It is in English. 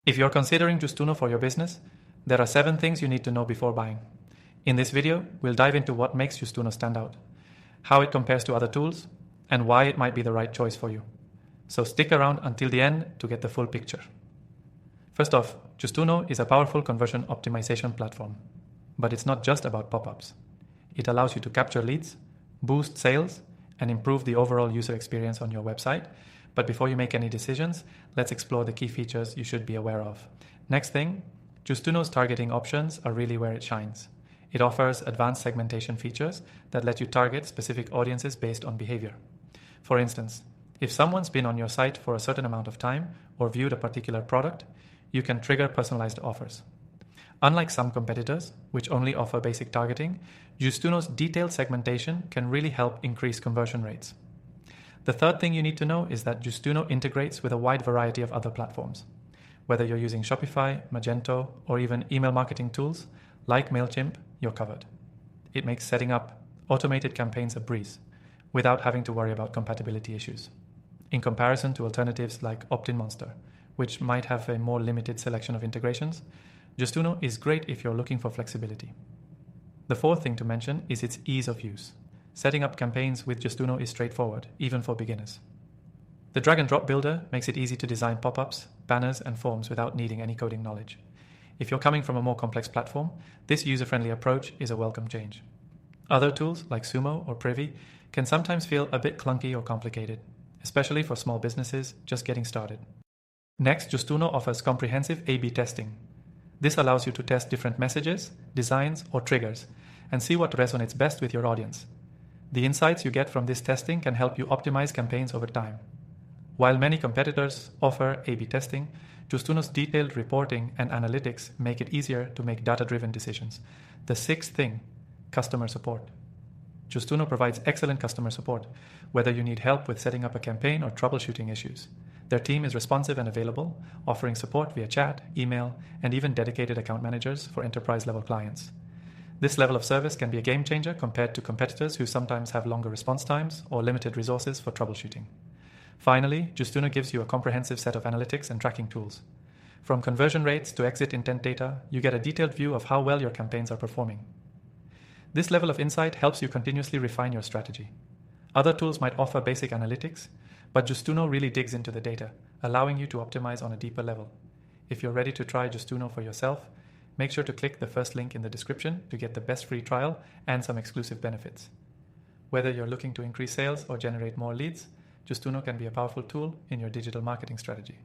If you're considering Justuno for your business, there are 7 things you need to know before buying. In this video, we'll dive into what makes Justuno stand out, how it compares to other tools, and why it might be the right choice for you. So stick around until the end to get the full picture. First off, Justuno is a powerful conversion optimization platform, but it's not just about pop-ups. It allows you to capture leads, boost sales, and improve the overall user experience on your website. But before you make any decisions, let's explore the key features you should be aware of. Next thing, Justuno's targeting options are really where it shines. It offers advanced segmentation features that let you target specific audiences based on behavior. For instance, if someone's been on your site for a certain amount of time or viewed a particular product, you can trigger personalized offers. Unlike some competitors, which only offer basic targeting, Justuno's detailed segmentation can really help increase conversion rates. The third thing you need to know is that Justuno integrates with a wide variety of other platforms. Whether you're using Shopify, Magento, or even email marketing tools like MailChimp, you're covered. It makes setting up automated campaigns a breeze without having to worry about compatibility issues, in comparison to alternatives like Opt-in Monster, which might have a more limited selection of integrations. Justuno is great if you're looking for flexibility. The fourth thing to mention is its ease of use. Setting up campaigns with Justuno is straightforward, even for beginners. The drag-and-drop builder makes it easy to design pop-ups, banners, and forms without needing any coding knowledge. If you're coming from a more complex platform, this user-friendly approach is a welcome change. Other tools like Sumo or Privy can sometimes feel a bit clunky or complicated, especially for small businesses just getting started. Next, Justuno offers comprehensive A/B testing. This allows you to test different messages, designs, or triggers, and see what resonates best with your audience. The insights you get from this testing can help you optimize campaigns over time. While many competitors offer A/B testing, Justuno's detailed reporting and analytics make it easier to make data-driven decisions. The sixth thing, customer support. Justuno provides excellent customer support, whether you need help with setting up a campaign or troubleshooting issues. Their team is responsive and available, offering support via chat, email, and even dedicated account managers for enterprise-level clients. This level of service can be a game changer compared to competitors who sometimes have longer response times or limited resources for troubleshooting. Finally, Justuno gives you a comprehensive set of analytics and tracking tools. From conversion rates to exit intent data, you get a detailed view of how well your campaigns are performing. This level of insight helps you continuously refine your strategy. Other tools might offer basic analytics, but Justuno really digs into the data, allowing you to optimize on a deeper level. If you're ready to try Justuno for yourself, make sure to click the first link in the description to get the best free trial and some exclusive benefits. Whether you're looking to increase sales or generate more leads, Justuno can be a powerful tool in your digital marketing strategy.